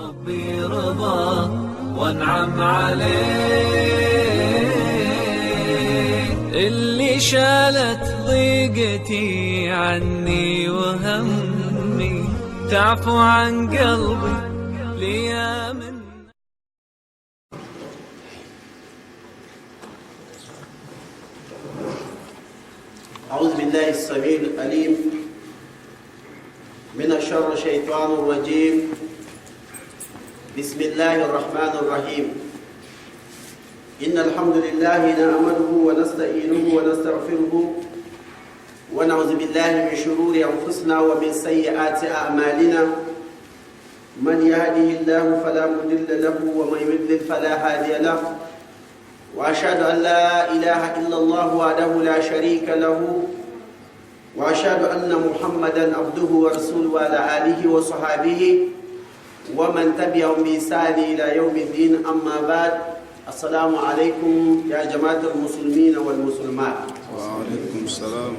ربي رضا وانعم عليه، اللي شالت ضيقتي عني وهمي، تعفو عن قلبي ليا من. أعوذ بالله السميع العليم من الشر الشيطان الرجيم. بسم الله الرحمن الرحيم. إن الحمد لله نحمده ونستعينه ونستغفره ونعوذ بالله من شرور أنفسنا ومن سيئات أعمالنا. من يهده الله فلا مضل له ومن يضلل فلا هادي له، وأشهد أن لا إله إلا الله وحده لا شريك له، وأشهد أن محمدا عبده ورسوله وعلى آله وصحابه ومن تبعهم بإحسان إلى يوم الدين. أما بعد، السلام عليكم يا جماعة المسلمين والمسلمات. وعليكم السلام.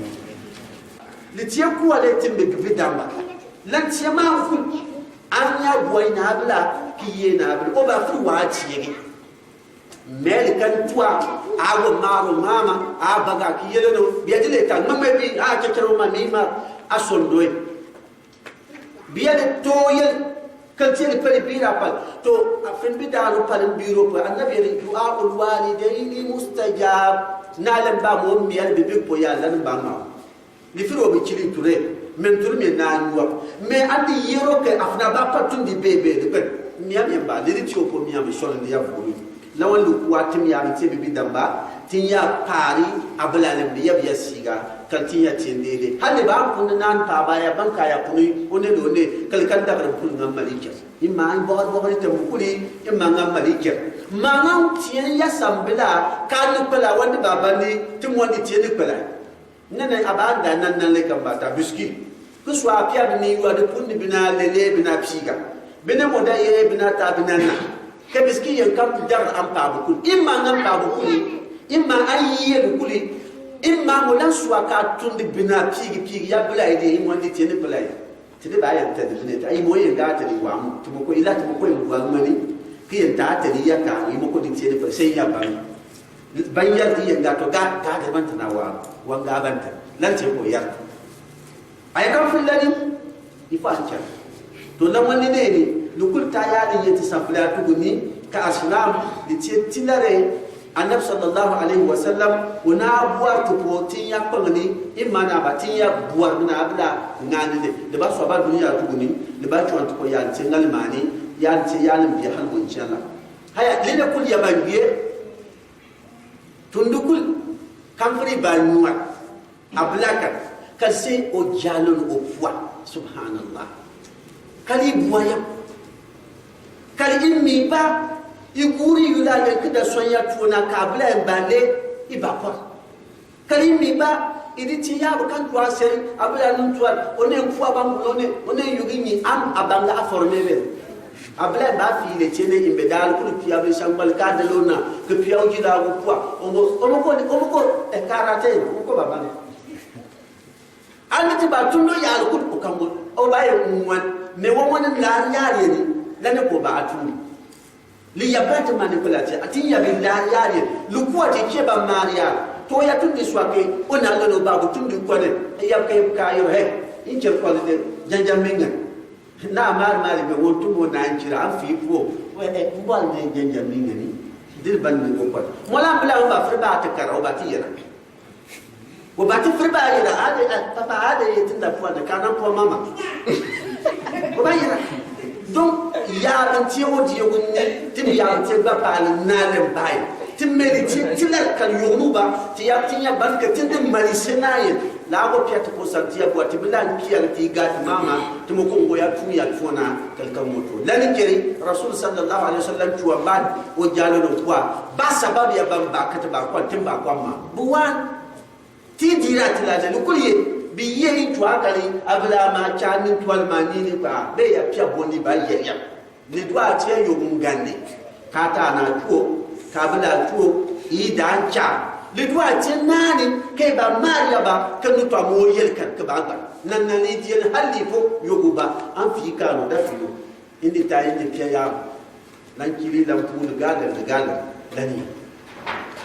لتيكو عليكم بقدامة لن تيماكم أن يبوين هبلا كيين هبلا وبافر واتيني melikan tuwa ago maro mama abaga kiyeleno biadile tan mama bi a kekero ma mima asondoy biade toyel kantiel pere bira pal to afin bidalu pal biro ko annabi ri du'a ul walidaini mustajab nalam ba mo miyal bi bi ko ya lan ba ma li firo bi chili ture men tur me na nuwa me andi yero ke afna ba patundi bebe de ben miyam yamba li ti ko miyam so le ya furu lawan lu kuwa tim ya mti bibi damba tin ya pari abulalim bi yabiya siga kan tin ya tindele hande ba kun nan pa ba ya banka ya kunu one do ne kal kan da kun ngam malike imma an bo bo ni tam kuli imma ngam malike mangam tin ya sambila kan pala wanda baba ni tim wanda tin pala nana abanda nan le kan bata biski ku swa pia ni wa de kun bina lele bina piga bina moda ye bina ta bina na kebiski yen kam dar am pa bukul imma ngam pa bukuli imma ayiye bukuli imma molan suwa ka tundi bina pigi ya bula ide imo ndi tene bula tene ba ya tade bine ta imo yen ga tade wa mu tumo ko ila tumo ko wa mani ki yen ta tade ya ka imo ko ndi tene bula sai ya ban ya di yen ga to ga da ban tana wa ga ban ta lan ce ko ya ay kam fulani ifa cha to nan wani ne ne lukul ta ya din yati safla tuguni ka aslam di tinare annab sallallahu alaihi wasallam wana buar to potin ya pangni imana batin ya buar na abla ngani de ba so ba duniya tuguni de ba to ko ya tingal mani ya ti ya lim bi halbu inshallah haya lele kul ya bangiye tundukul kamfri banuwa ablaka kasi o jalon o foi subhanallah kali buaya kali immi ba iguri yula ya kida sonya tuna kabla embale ibakwa kali immi ba iditi ya bukan kwa seri abla nuntwa one mfua bangu one yugini am abanga aformebe abla ba fi le chene imbedal kulu pia be sambal kadalona ke pia ujila kwa omoko e karate ko baba ne andi ba tundo ya kulu ukambo o ba ye mwan me wonne la yare ni lane ko ba atuni li yabata manipulati ati ya billahi yare lukuwa te ke ba maria to ya tundi swake ona ngalo ba tundi ko ne ya kay kayo he inje ko de janjaminga na mar be wontu mo na njira an fi ko we e mbal ne janjaminga ni dir ban ni ko ko mola bla ba frba ta karo ba tiyana ko ba ti frba ira ade papa ade yetinda ko da kana ko mama ko ba ira donc ya ban ti o di yogunne tim ya ti ba pa na le bai tim meri ti tilar kan yonuba ti ya tin ya ban ka tin din mari senaye la go piata ko santia ko ti bilan kiyal ti gat mama tim ko ngo ya tu ya fona kalkan moto lan kiri rasul sallallahu alaihi wasallam tuwa bad o jalo no kwa ba sabab ya ban ba ka ta ba ko tim ba kwa ma buwan ti dira ti la le kuliye biye to akari abla ma chani twal manini ba be ya pia boni ba yeya ni dwa tie yo mungande kata na tuo kabla tuo ida cha le dwa tie nani ke ba maria ba kanu to mo yel kan ka ba nan nan ni die halli fo yo ba an fi ka no da fi indi ta indi piya nan kili lan pu da gala lani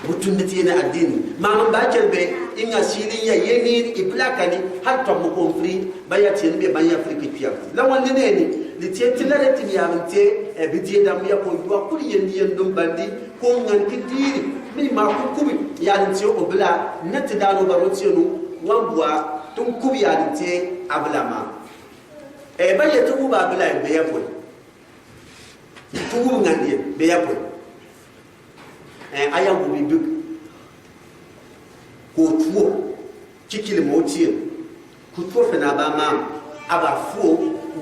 mutun da tiene addini ma ba kelbe inga silin ya yeni iblaka ni hatta mu konfri baya tiene be baya afrika piya lawan ne ni li tie tilare tin ya mte e bidie dam ya ko yuwa kul yendi yendum bandi ko ngan kidiri mi ma ku kubi ya ni tie obla nati dano baro tienu wambua tun kubi ya ni tie ablama e baya tu ba bla be ya ko tu ngandi be ya ko aya gubi duk ko tuwo kikil motiye ku tuwo fana ba ma aba fuo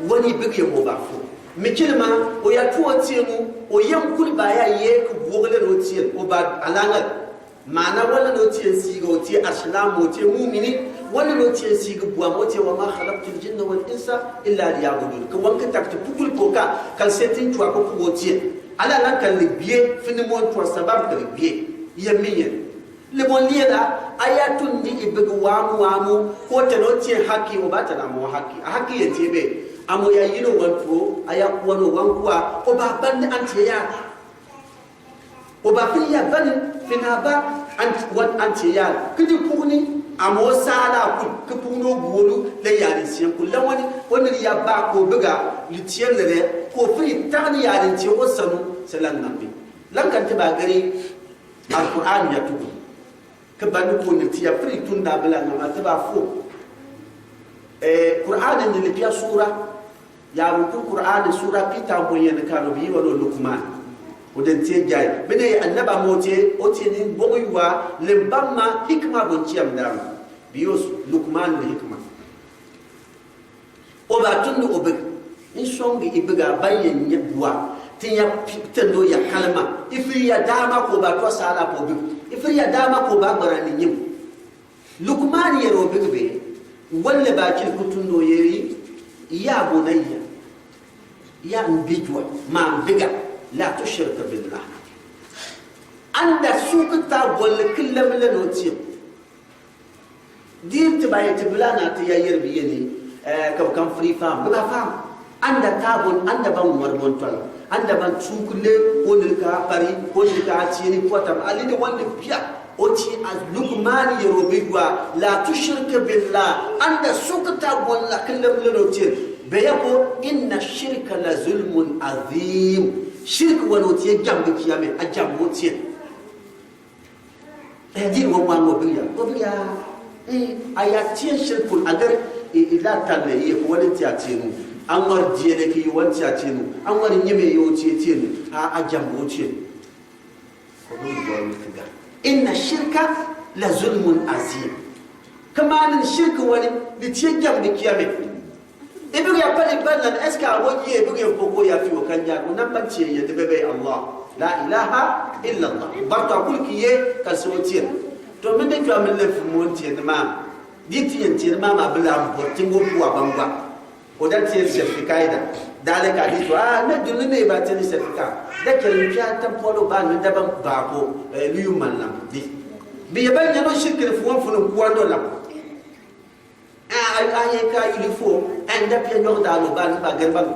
wani big ya mo ba fuo mikilma o ya tuwo tiye mu o yan kul ba ya ye ku bogle no tiye o ba alanga mana wala no tiye siga o tiye aslam o tiye mu'mini wala no tiye siga buwa mo tiye wa ma khalaqtul jinna wal insa illa liya'budun ko wanka takti pukul ko ka kal setin tuwa ko ko tiye ala lan kan libiye fini mon to sabab kan libiye yamiye le mon liela ayatun ni ibegu wamu ko tano tie haki o bata na mo haki ye tiebe amo ya yino wanto aya wono wankwa o ba bande anti ya o ba fiya bande fina ba anti ya kidi puni amo sala ku puno bolu le yari sien ku lawani woni ya ba ko bega litien le ko fi tani yari ti o sanu selan nabi lan kan ta ba gari alquran ya tuku ka ban ko ni ti ya fi tun da bala na ta ba fo qur'an ni li sura ya bu qur'an sura pita ko yen ka no bi wala lukman oden tie jay bene annaba mote o ti ni boywa le bamma hikma bon ciam dam bios lukman le hikma o ba tundu o be in songi ibiga bayen nyebwa tinya pitendo ya kalma ifri ya dama ko ba to sala ko bi ifri ya dama ko ba barani nyim lukman ye ro be walla ba kil kutundo yeri ya bunayya ya mbijwa ma biga لا تشرك بالله عند سوق تابول كلم لنوتيم دين تباي تبلانا تياير بيني كم فري فام بلا فام عند تابول عند بام مربون تول عند بام سوق له ونلكا بري ونلكا تيني قوتام علي دي وند بيا اوتي از لقمان يروبيغوا لا تشرك بالله عند سوق تابول كلم لنوتيم بيقول ان الشرك لظلم عظيم shirk wano tiye jambe kiyame a jambo tiye dir wo wango biya aya tiye shirkul agar ila talle ye ko wani tiya tinu an war diye ne ki wani tiya tinu an war nyime yo tiye tinu a jambo tiye ko do wani tiga inna shirka la zulmun azim kama nan shirk wani di tiye jambe kiyame ibu ya pali banan eska woji ibu ya poko ya fi wakanja kuna banci ya tebebe Allah la ilaha illa Allah barta kulki ye kalsotiya to min da kwa min lafi monti da ma diti yanti ma ma bla bortin go kuwa bangba o da tiye certificaida daleka di to na dunu ne ba tiye certificate da ke rufiya tan polo ba ni da ban ba ko liyu manna di bi ya ban yano shirkin fuwan funun kuwa do la aye ka uniform enda pia nyorda no ban ba gerban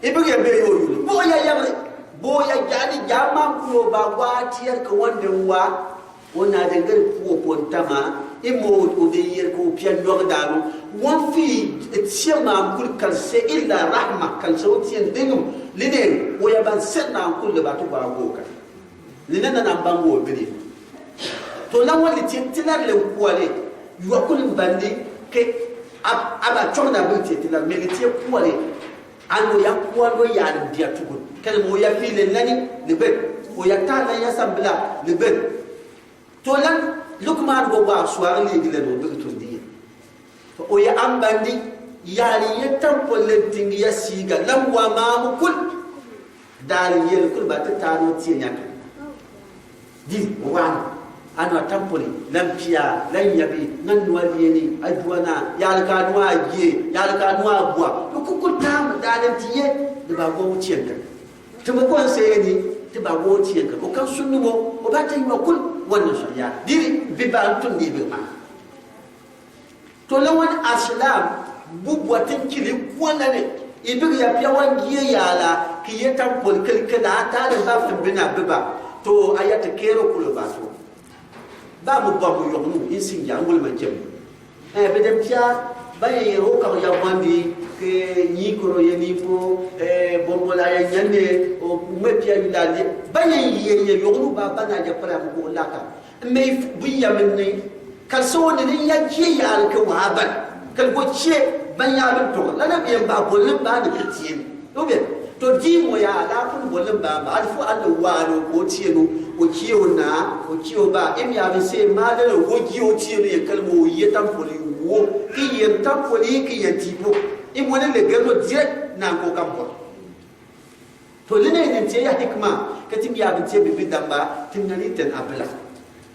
ibuge be yo yulu boya yamre boya jadi jama ko ba watiyar ka wanda wa wona da gar ko pontama imo o de yer ko pia nyorda no won fi tsema kul kal se illa rahma kal sawtien dingum lide o ya ban senna kul ba to ba goka lide na bango bidi to lan wali tilar le kwale yo kul bandi ke aba chona binti tina melitiye kuwale ando ya kuwalo ya ndia tugun kale mo ya file nani libe o ya tana ya sambla libe to lan lukman go ba swari le gile no be to ndiye to o ya ambandi yari ya tampolle tingi ya siga lamwa mamu kul dal yel kul ba ta tano tiye nyaka di wan ana tampoli lampiya lan yabi nan waliyeni adwana yalka nuwa giye yalka nuwa buwa ku tam dalan tiye da ba go wuciyanka to ba ko sai ni da ba go wuciyanka ko kan sunnu mo o ba ta yi kul wannan shari'a diri bi ba tun ni bi ma to lawan aslam bubwatin kili wala ne ibig ya piya wangiye yala ki yetan pol kala ta da ba fin bina biba to ayata kero kulo ba to ba mu ba mu yomu insin ya ngul ma jem bedem piya baye yero ka ya wandi ke ni koro ye ni fo bombola ya nyande o me piya yulale baye ye yomu ba bana ja para ko laka me buya minni kalso ni ya ji ya ka waban kal go che ban ya bin to lana biyan ba bolin ba da kitiye obe to di mo ya la kun bolin ba alfu Allah waro ko tiye no o kiyo na o kiyo ba em ya bi se ma da o kiyo tiye ne kalmo yi tan poli wo ki yen tan poli ki yen tipo im wona le gano direct na ko kampo to lene ne tiye ya hikma katim ya bin tiye bi damba tinani tan abla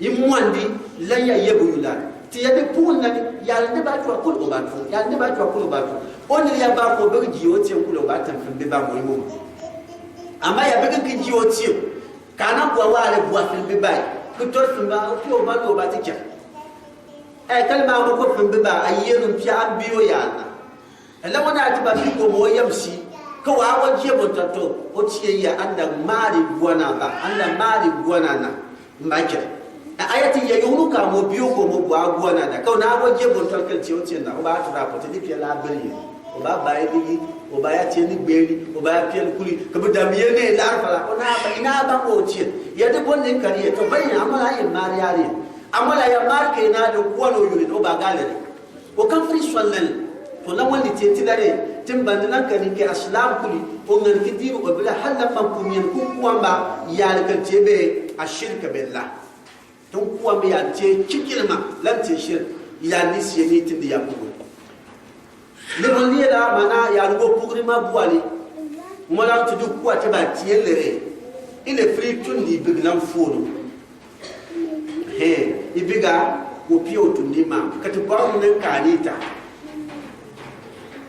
im wandi lan ya yebu yulan ti ya de pour na ya ne ba to ko ba to ya ne ba to ko ba to on ya ba ko be ji o ti ko ba tan fin be ba mo mo ama ya be ki ji o ti kana ko wa le bu fin be ba ko to fin ba ko ba to ba ti ja kalma mo ko fin be ba ayyenu fi an biyo ya na la wana ti ba ko mo yamsi ko wa wa je bo to o ti ya anda mari buana ba anda mari buana na mbaja ayati ya yunu ka mo biyo ko mo bua guana da ko na go je bon tolkel ti o ti na o ba to da pote ni pia la beli o ba ba e o ba ya ti ni gbeli o ba ya pia kuli ko bu da miye ne la fala ko na ba ina ba ko ti ya de bon ne kari to ba ya amala ya mariari amala ya marke na do ko no yuri o ba gale o kan fri swallal to la wani ti ti dare tim bandan kan ke aslam kuli o ngar ki diru o bila halal man kumiyan ku kuamba ya kan tebe ashirka billah don kuwa mai yance cikilma lance shir ya nisi ya nitin da ya bugu libon ne da mana ya rugo pugri ma buwali mala to duk kuwa ta ba tiyelere ile free tun di biglan fono ibiga ko piyo tun di ma ka ta ba mun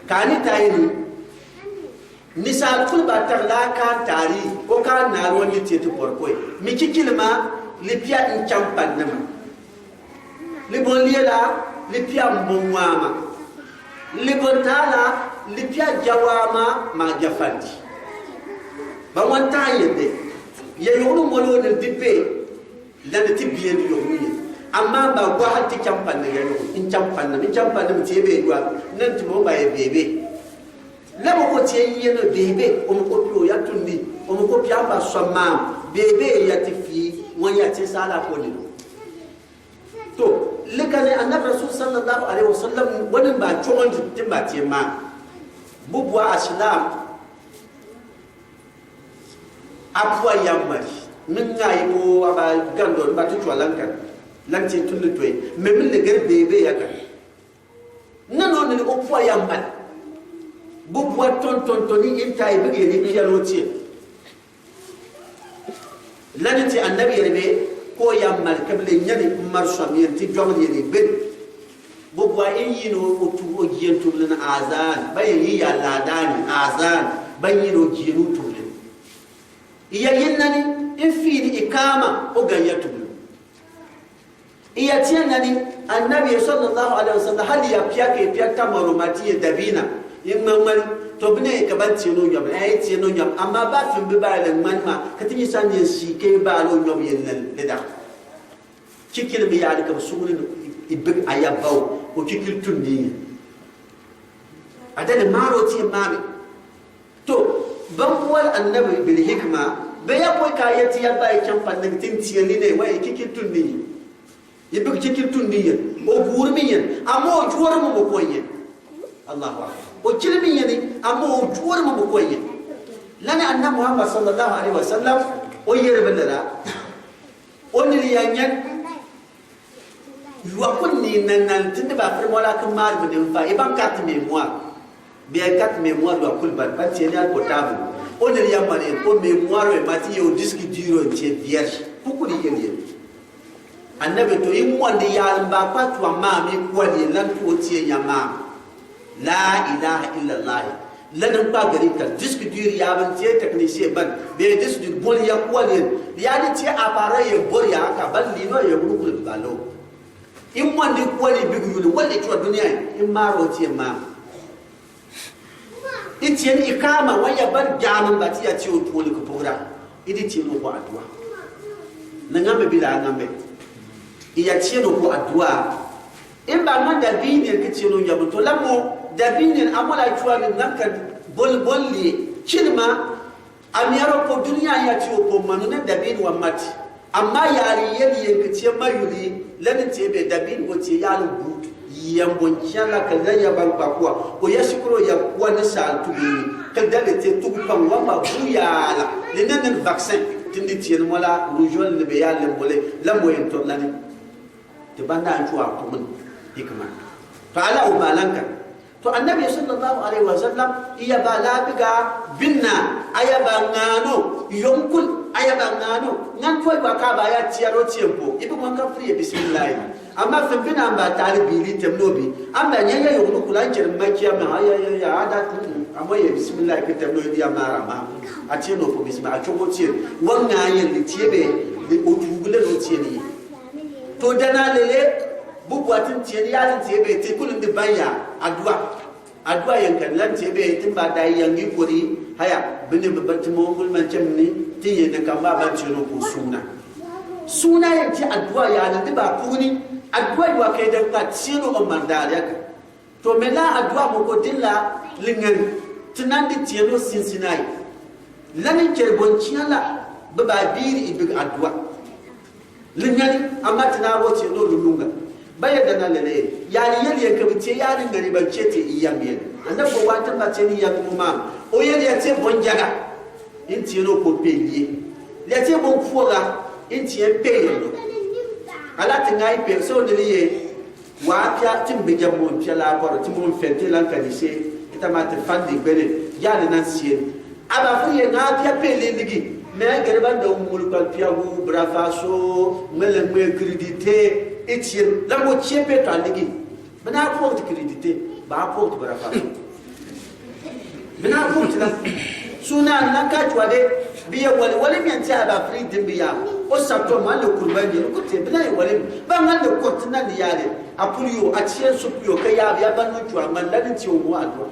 kanita yin misal kul ba tar la kan tari ko kan na ruwan ni te to porkoi mi cikilma lipia in champan nama libon liela lipia mbongwama libon tala lipia jawama ma jafandi ba wanta yende ye yonu molo ne dibe la de tibien yonu amma ba gwa hatti champan ne yenu in champan ne tiebe gwa nan timo ba e bebe la mo ko tie yeno bebe o mo ko pio ya tundi o mo ko pia ba somma bebe ya tifi wanya ce sala ko ne to likane annabi rasul sallallahu alaihi wasallam wannan ba chon din ba ce ma bubwa aslam apwa yamari min ngai ko aba gando ba tu lankan lantin tulu toy memin le gar bebe ya kan nano ne ko apwa yamari bubwa ton ni intai bige ni piyaloti lanati annabi yerbe ko yammal kable nyani mar shamir ti jomni ni ben bobwa yino o tu o jientu lana azan bayi ya ladani azan bayi no jienu tulen iya yennani infidi ikama o gayatu iya tianani annabi sallallahu alaihi wasallam hali ya piyake piyata marumati dabina yimman to bine ka ban tino nyam ay tino nyam amma ba fin bi ba lan manma ka tini san yin si ke ba lo nyam yen lan leda cikil bi ya ka sugulin ibig ayabaw ko cikil tundi adana maro ti mami to ban wal annabi bil hikma be ya ko kayati ya ba kan fannin tin tiyali ne wai cikil tundi ibig cikil tundi o gurmi yen amma o juwar mu ko yen Allahu akbar o kilmi yani amma o juwar mu ko yin lana annabi Muhammad sallallahu alaihi wasallam o yerbe dara oni yanyan yuwa kunni nan tinde ba fir mola kan mar bu dem fa e ban carte mémoire bien carte mémoire do kul ban pas tiene al portable oni yamane ko mémoire e mati o disque dur en tie vierge beaucoup de yen annabi to yin wanda ya ba pa to ma mi ko ni lan to tie yama la ilaha illallah ladan ba gari ka disque dur ya ban tie technicien ban be disque dur bol ya ko ni ya ni tie appareil e bor ya ka ban li no ye bulu balo in wanda ko ni bigu yulu wanda to duniya in maro tie ma itien ikama waya ban jaman bati ya tiyo poli ko pogra idi tiyo ko adwa na ngambe bila ngambe iya tiyo ko adwa imba man da bini ke tiyo nyamu to lamo da bini amola tuwa ni nanka bolli kilma amiyaro ko duniya ya tiyo ko manune da bini wa mati amma yari yeli ke tiyo mayuri lanin tebe da bini ko tiyo yalu bu yambon kiala ka ya ban pakwa o yasikro ya wani sa tubi ka dale te tugu pan wamba buyala le nan vaccin tindi tien wala rujol le be yalla mole la moyen to lani te banda antu a ko mun hikma to ala o balanka to annabi sallallahu alaihi wasallam iya balabiga binna ayaba ngano yonkul ayaba ngano nan foi ba ka ba ya tiaro tiempo ibu man ka free bismillah amma fembina ba talibi li temnobi amma nyanya yogulu kulanjer makiya ma ya ada amma ya bismillah ke temnobi ya mara ma a tieno ko bismillah a chogo tie wanga yen li tiebe li otugule no tieni to dana lele bubwatin tieni ya tiebe te kulun de banya adwa yankan lan tiebe tin ba dai yangi kuri haya bini babatimo ngul mancemni tiye ne kamba ban tieno ko suna yanki adwa ya ne ba kuni adwa wa kai da ka tsino o mandariya ka to mela adwa mo ko dilla lingen tinandi tieno sinsinai lanin kerbon chiala baba biri ibig adwa lingen amma tinaro tieno lulunga baya da na lele yari yeli ka bice yari ngari ban cete iyamye annabi wa tan ba teni ya kuma o yeli ya te bonjaga in tieno ko peye le te bon fuoga in tie peye ala tingai perso de liye wa pia timbe jammo pia la boro timon fente lan kanise ita ma te fandi bele yali nan sien aba friye na pia pele ligi me gerban da umul kal pia wu brafaso mele me credité etien la mo chiepe ta ligi bana ko de credité ba ko de brafaso bana ko de suna nan ka twade biya wali mi anta ba free dimbiya o sato man le kurbani ko te bina wali ba ngal le kortina ni yale apulio atien supio kaya biya banu twa man la ni ti o mo ado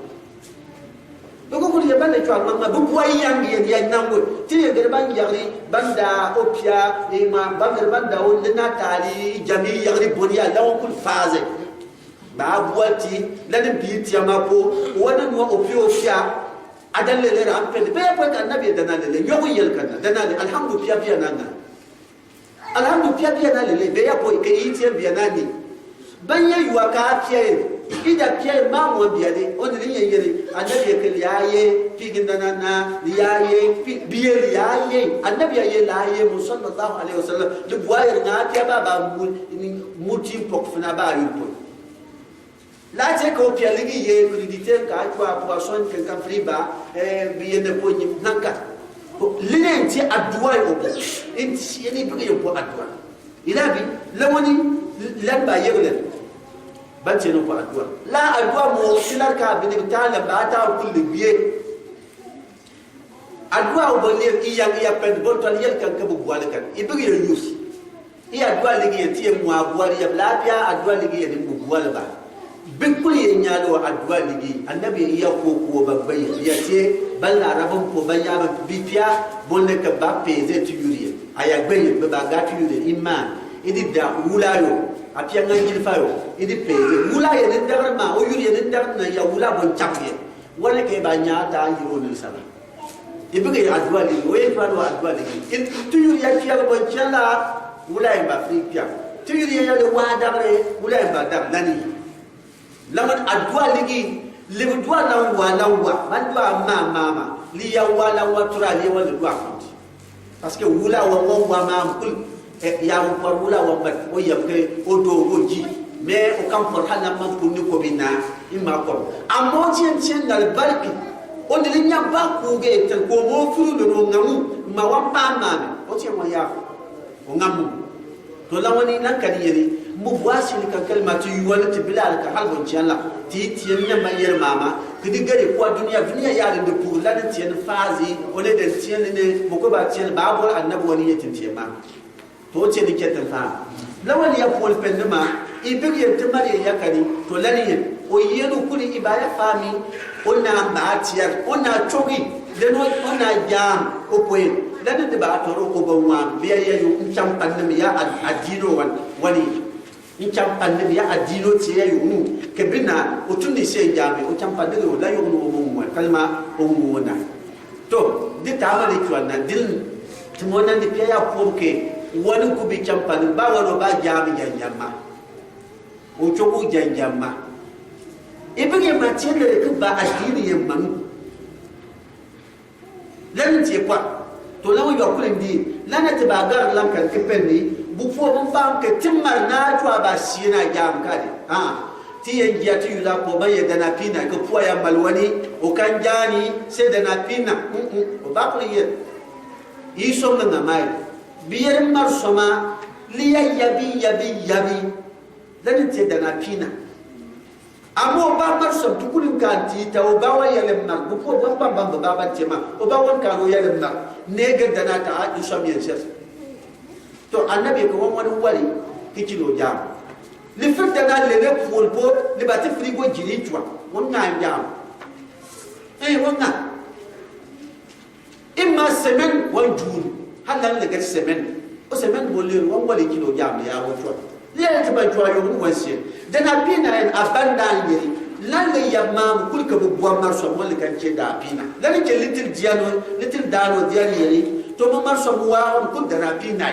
ko ko ya ban le twa man bu boy yangi ya nango ti ye ban yari banda opia e ma banda o le natali jami yari bonia la on kul faze ba buati la ni bi ti amako wona no opia adalle le ram pe be ko kan nabi dana le nyogo yel kan dana le alhamdulillah pia nanga alhamdulillah pia na le be ya ko ke yiti bia nani banya yuwa ka pia ida pia ma mo bia de on ni yele annabi ke yaye pigin dana na yaye biye yaye annabi yaye la yaye sallallahu alaihi wasallam de boyer na pia ba muti pok fina ba yupo la te ko pia ligi ye credité ka kwa poisson que ka friba biye de poni nanka linen ti adwa yo inti yeni bi yo po adwa ilabi lawani lan ba yegle ban ce no po adwa la adwa mo silar ka bi de ta la ba ta kulli biye adwa o bonne iya pen bon ton yel kan ka bu wala kan ibi yo yusi iya adwa ligi ti mo abwari ya labia adwa ligi ni bu wala ba bikul ye nyaado adwa ligi annabi ya ko babbai ya ce balla rabon ko banya bipia bonne ka ba peze tu yuri aya gbe ba ga tu yuri iman idi da wulayo apia ngajil fayo idi peze wulaye ne darma o yuri ne darna ya wula bon chapye wala ke banya ta yiro ne sala ibuge adwa ligi o ye falo adwa ligi tu yuri ya kiya bon chala wulaye ba fripia tu yuri ya le wa dabre wulaye ba dab nani laman adwa ligi libu dwa lawa man dwa mama li ya wala wa tura li wa dwa konti parce que wula wa ma kul ya wa wula wa bat o yamke o do goji mais o kam for hala man ko ni ko bina imma ko amo tien dal barki on de nya ba ku ge tel ko mo furu do ngamu ma wa pa ma o tien mo ya o ngamu to lawani nan kadi yeri mu wasi ni kan kalmatu yuwala bilal ka halbon jalla ti tiyen ne mayer mama kidi gare ko duniya ya da pour la den tiyen fazi on est den tiyen ne mo ko ba tiyen ba bol annabi wani yetin tiyen ma to ce ni ketan fa lawali ya pol pendema ibig yente mari ya kadi to lani o yenu kuli ibaya fami on na maatier on na chogi den on na jam o poe dan de ba to ro ko ba wa biya ya yu cham pan ne ya adino wani in cham pan ne ya adino ti ya yu ke bina o tun ni se jam o cham pan ne o la yu no mo kalma o mo na to de ta ba le tuan na dil tmona ni pe ya po ke wani ku bi cham pan ba wa ba jam janjama o chogo janjama ibige ma tiele ke ba adini ye manu lan ti kwa to lawo yo kulen di lana te ba gar lan kan ke penni bu fo bon fam ke timmar na twa ba sina jam kade ti yen giya ti yula ko ba ye dana pina ko puwa ya malwani o kan jani se dana pina o ba ko ye yi som na mai biyer mar soma li yabi lan te dana pina amo ba mar som tukulin kan ti ta o ba wa yele mar bu fo bon ba ba tema o ba won kan o yele mar ne ga dana ta a som yen ses to annabi ko won wari kicilo jam li fait dana le ne polpo li bati frigo jiri twa won na jam won na imma semaine won jour halan le ga semaine o semaine bo le won wali kilo jam ya wo twa le ta ba twa yo won sie dana pina en abanda yiri lan le yamma kul ka bu mar so mo le kan ce da pina lan ke litil diano litil dano diani yiri to mo mar so wa on kul dana pina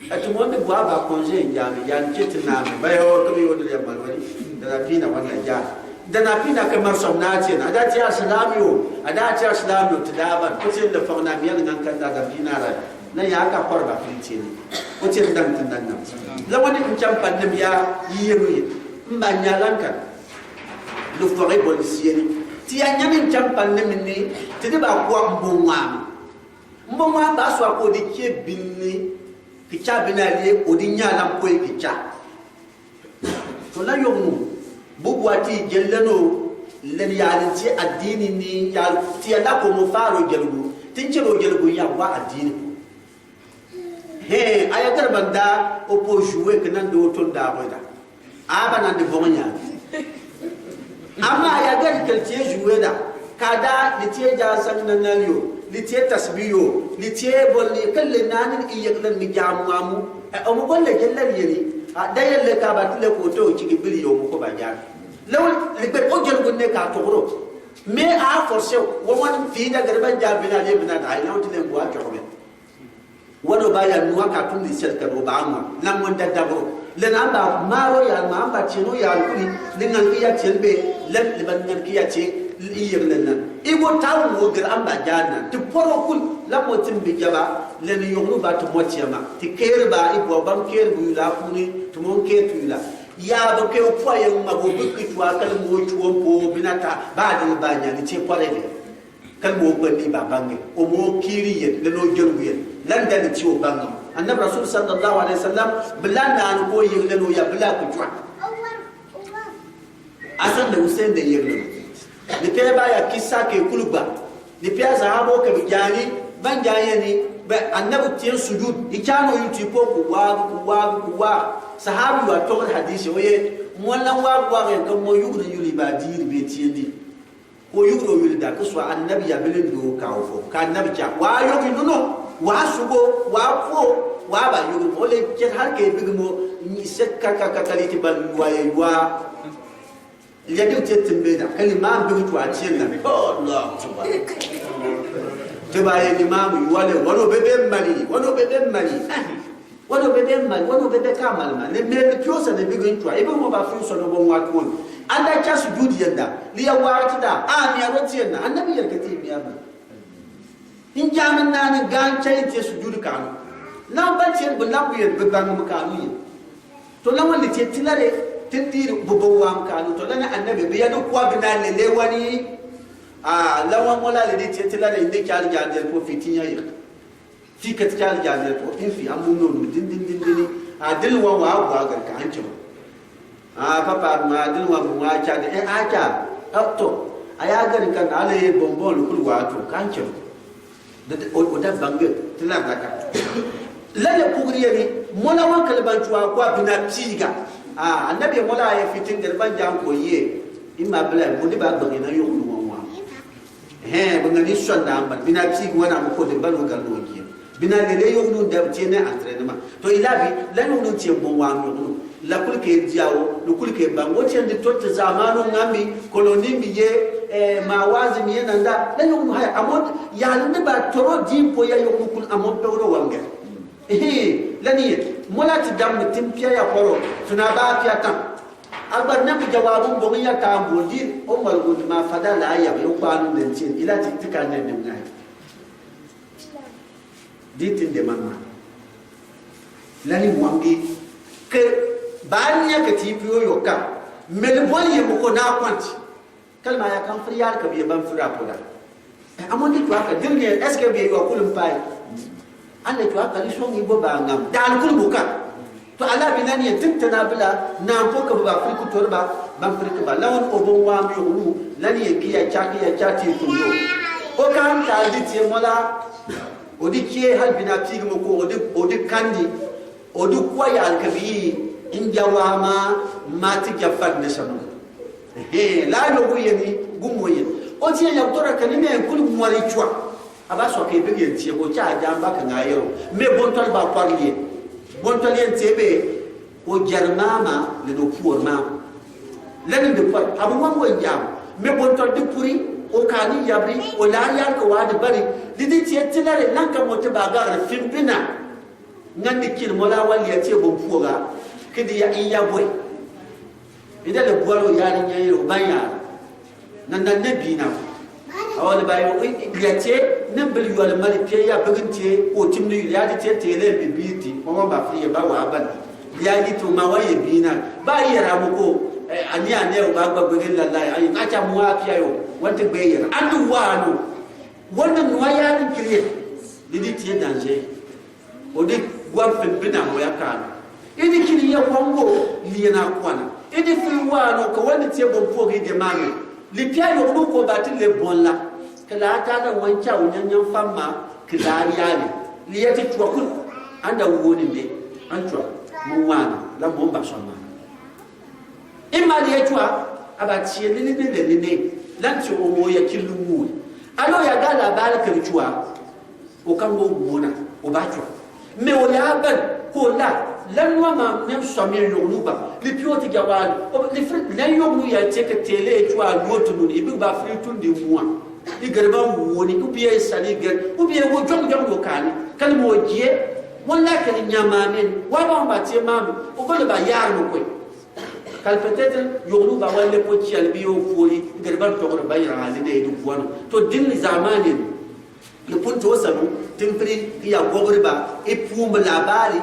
ati mo ne bwa ba konje njami yan cetina me bayo ko yo de yamma wani dana pina wannan ja dana pina ka mar so na ce na da ce islamiyo ada ce islamiyo tadaban ko ce da fa na miyan nan kan da pina ra na ya ka korba fince ne ko ce dan tan nan lawani in cham pandem ya yiyeruye mba nyalanka lu fore bolisieni ti ya nyami cham pandem ni ti de ba kwa mbonwa ba so ko di ke binni ki cha binali o di nyala ko ki cha to la yomu bugwati jellano len yali ti addini ni ya ti ala ko mo faro jelgu tin ci ro jelgu ya wa addini aya garbanda opo jouer que nan do ton da boda aba nan de bonya amma aya gar kel tie jouer da kada li tie ja san nan nalio li tie tasbiyo li tie bolli kelle nan iyaklan mi jamu amu o mo bolle jellal yeri da yelle ka batile ko to ci bili yo mo ko ba jaar law li be o jel gonne ka to ro mais a forcé wo won fi da garban jabina le bina da ina wotile bo a joxe wado baya nuwa ka tun di sel ka do ba amma nan won da dabo len amba maro ya ma amba chino ya kuli ningan iya chelbe len liban ngan kiya che iyir len nan ibo taw wo gar amba janna to poro kul la mo timbi jaba len yoglu ba to mo tiama ti kere ba ibo bam kere bu la kuni to mon ke tu la ya ba ke o poye ma go bukki to akal mo chuo po binata ba de ba nya ni che pore de kal mo bandi ba bangi o mo kiri yen le no jorgu yen lan da ni ciwo bangam annabi rasul sallallahu alaihi wasallam bilanda an ko yirleno ya bila ku twa asan da Hussein da yirleno ni pe ba ya kissa ke kuluba ni pe sahabo ke bijani ban jayeni ba annabi tiyan sujud ikano yuti ko kuwa sahabi wa to hadisi waye wallan wa kan mo yugo yuli ba dir be tiyandi ko yugo yuli da ko so annabi ya bilin do kawo fo ka annabi ja wa yogi nuno wa sugo wa ko wa ba yugo ole ket har ke bigmo ni sekka ka kaliti ban waye wa yadi tetembe da kalima bi to a cikin na Allah subhanahu te ba ye imam wale wono bebe mali wono bebe kamal ma le me kyosa de bigin to ibo mo ba fu so no bon wa ko anda cha sujudi yanda li ya wa ta mi aroti na annabi yarkati mi amma in jamin nan gan chay te sujudi kanu na ba ce bulla ku yer bebang mu kanu to la wali te tilare tindir bubu wa kanu to lana annabi bi yadu kwa bina le wani lawan wala le te tilare inde kyal jandel ko fitinya yi fi kat kyal jandel ko in fi amun no din dil wa gar ka anci papa ma dil wa mu wa cha de acha to aya gar kan ale bombol kul wa to kanci o da bange tilar da ka lalle pugriye ni mola wan kalban tuwa kwa bina tiga annabi mola ya fitin garban jam ko ye imma bla mo de ba bagi na yo no wa bangani sonna amban bina ci wana mo ko de banu gal no ki bina le yo no da ci ne entraînement to ilabi la no no ci bon wa no la kulke diawo no kulke bango ci ndi tot zamanu ngambi koloni mi ye mawazi mi nanda la no haya amod ya ne ba toro dimpo ya yo kul amod toro wange lani molati dam timpia ya koro tuna ba fiya tan agbar na jawabun bo ya ta boji o malgud ma fadala ya yo banu den tin ila tiktika ne ne ngai ditin de mamma lani wangi ke banya ka tipiyo yo ka mel bol ye ko na kwanti kalma ya kan friyar ka be ban fura poda amon to aka dinne eske be yo kulum pai Allah to aka li songi bo ba ngam dal kul buka to ala binani ya tintana bila na ko ka ba friku torba ban friku ba lawon obon wa mi ulu lani ya kiya chati kundo o kan ta di tie mola odi kie hal bina tigi mo ko odi kandi odi kwaya al kabi injawama mati jafat ne sanu la yo yeni gumo yen o tie ya tora kanime kul mwari chwa aba so ke be yen tie ko cha jamba ka ngayo me bontol ba parlier bontol yen tebe o jarmama le do pour ma lani de par abu man wo jam me bontol de puri o kani yabri o la yar ko wadi bari didi tie tilare lanka mote ba ga fimpina ngandi kin mola wali ya tie bon puoga kidi ya iya boy ida le bolo yari nyayi o banya nan ne bina awal bayo yace nan bil yol mali pe ya bagintie o timni ya di te tele bibiti o ba fi ba wa ban ya di to ma waye bina ba yara mu ko ani ane o ba gba bigin lallahi ay ka ta mu afiya yo wanda be yara andu wano wannan waya ni kire didi tie danger o de gwa fe bina mo ya kan idi kiri ya wango liena kwana idi fi wano ko wanda tie bon fogi de mame li piano ko batin le bonla kala ta da wanca unyanyan famma kila yali li yati tuakul anda woni be antwa mu wana la bomba sonna imma li yatwa abati lili lili lanti o mo ya kilumu alo ya gala baraka twa o kango mona o batwa me o ya ban ko la lanwa ma même somir yoruba li pioti gawal o li frit la yomu ya teke tele twa lotu no ibi ba fritun de moi igarba woni ubiye sali ger ubiye wo jong do kani kan mo je wala kan nyamamen wala ba tie mam o ko ba yar mo koy kal peut-être yoruba wala ko ci al biyo foli igarba to ko ba yar ali de du wano to din zamanin le punto sanu timpri ya gogriba e pumba la bali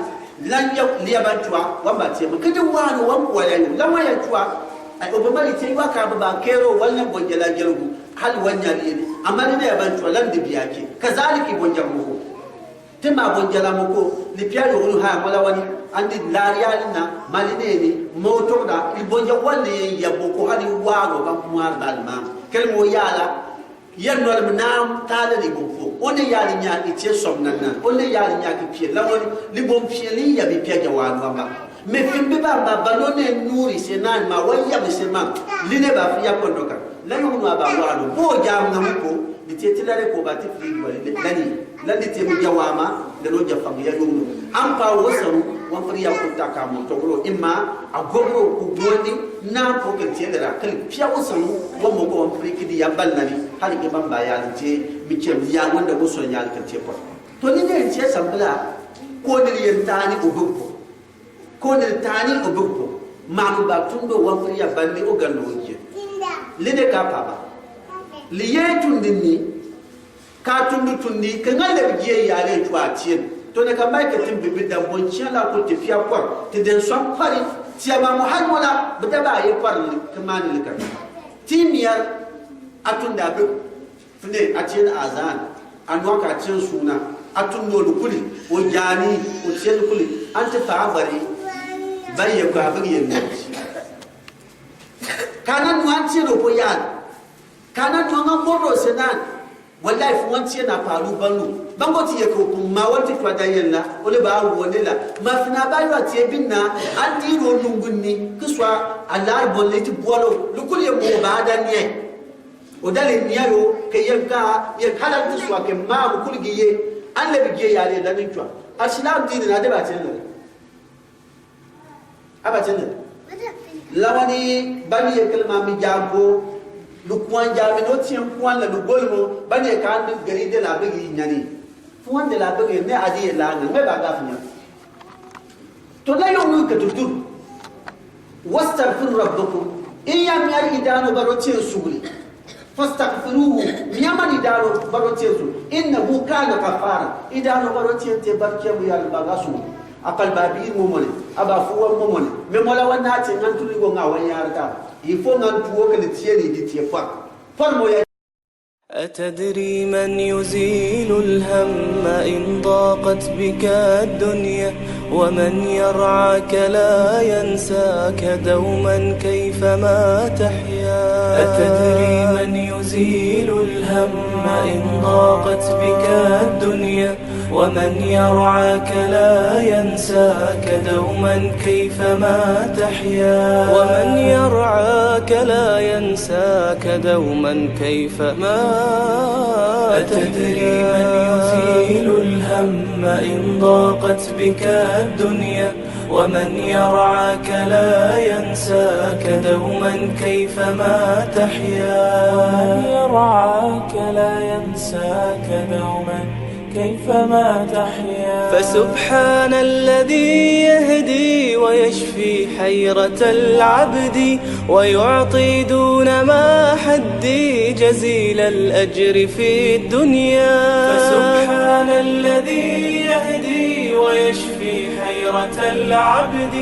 lan ya liya twa wamba tie mo kidi wano wan wala lan waya twa ay obamali tie wa ka ba kero wala bonjala jelgu hal wanyali amali ne ban to lan dibiyake kazaliki bonjamuko tema bonjala muko li piado ulu ha mala wani andi lariyali na maline ni moto da il bonja wali ya boko hali wago ban muar balma kelmo yala yanno al manam tala ni boko one yali nya itie somnana one yali nya ki pie la woni li bom pie li ya bi pie jawan wamba me fimbe ba balone nuri senan ma waya be sema line ba fiya kondoka la yomu aba wano bo jam na muko ditetilare ko bati fi lani te mu jawama da no jafam ya yomu am pa wosaru wa friya ko taka mo to ro imma agobro ko goni na ko ke te da kal fiya wosaru wa mo ko fri kidi ya ballani har ke ban ba ya te mi ce ya wanda bo so ya ka te ko to ni ne ce sambla ko ni yentani obugbo ko ni tani obugbo mamu ba tundo wa friya bandi o ganoje lide ka paba liye tundini ka tundi ka ngale biye yale twa tien to ne ka mai ka timbi bidan bon chiala ko tifiya kwa ti den so pari ti ma muhammala bida ba ye par ka mani lika timiyar atunda be funde atien azan anwa ka tien suna atundo lukuli o jani o tien lukuli ante fa bari baye ko abin yen kana nuanti ro boyan kana nuanga moro senan wallahi fu wanti na palu banlu bango ti ye ko ma wanti to da yella o le ba wonde la ma fina ba yo ti binna andi ro lungunni kuswa alar bolle ti bolo lukul ye mo ba da nie o dale niyo ke yenka ye kala ti swa ke ma ko kulgi ye an le biye ya le da ni twa aslam din na de ba tin le aba tin le lawani bani ye kalma mi jago lukwan jami no tien kwan la lugolmo bani ka an gari de la bigi nyani fuan de la bigi ne adi la ne me ba ga fnya to la yo mu ka tutur wastaghfir rabbakum in yam ya idanu baro tien sugri fastaghfiruhu yamani daro baro tien su innahu kana ghafara idanu baro tien te barke mu ya bagasu akal babi mo mole aba fuwa mo mole me mola wana tin an tuli go ngawa yarta ifo ngan tuwo kale tieni di tie fa farmo ya. أتدري من يزيل الهم إن ضاقت بك الدنيا ومن يرعاك لا ينساك دوما كيفما تحيا. أتدري من يزيل الهم إن ضاقت بك الدنيا ومن يرعاك لا ينساك دوما كيفما تحيا. ومن يرعاك لا ينساك دوما كيفما. أتدري من يزيل الهم إن ضاقت بك الدنيا ومن يرعاك لا ينساك دوما كيفما تحيا. ومن يرعاك لا ينساك دوما كيفما تحيا. فسبحان الذي يهدي ويشفي حيرة العبد ويعطي دون ما حدي جزيل الأجر في الدنيا. فسبحان الذي يهدي ويشفي حيرة العبد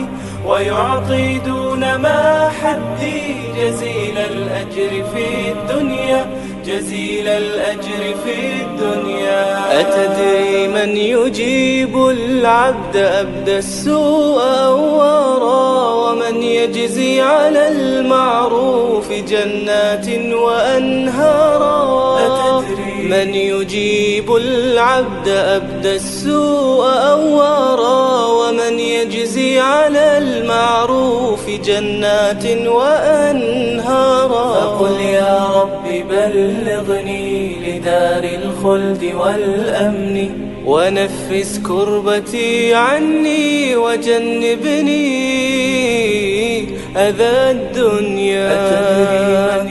ويعطي دون ما حدي جزيل الأجر في الدنيا. جزيل الأجر في الدنيا. أتدري من يجيب العبد أبدى السوء أوارا ومن يجزي على المعروف جنات وأنهارا. أتدري من يجيب العبد أبدى السوء أوارا ومن يجزي على المعروف جنات وأنهارا. فقل يا رب بلغني لدار الخلد والأمن ونفس كربتي عني وجنبني أذى الدنيا. أتدري من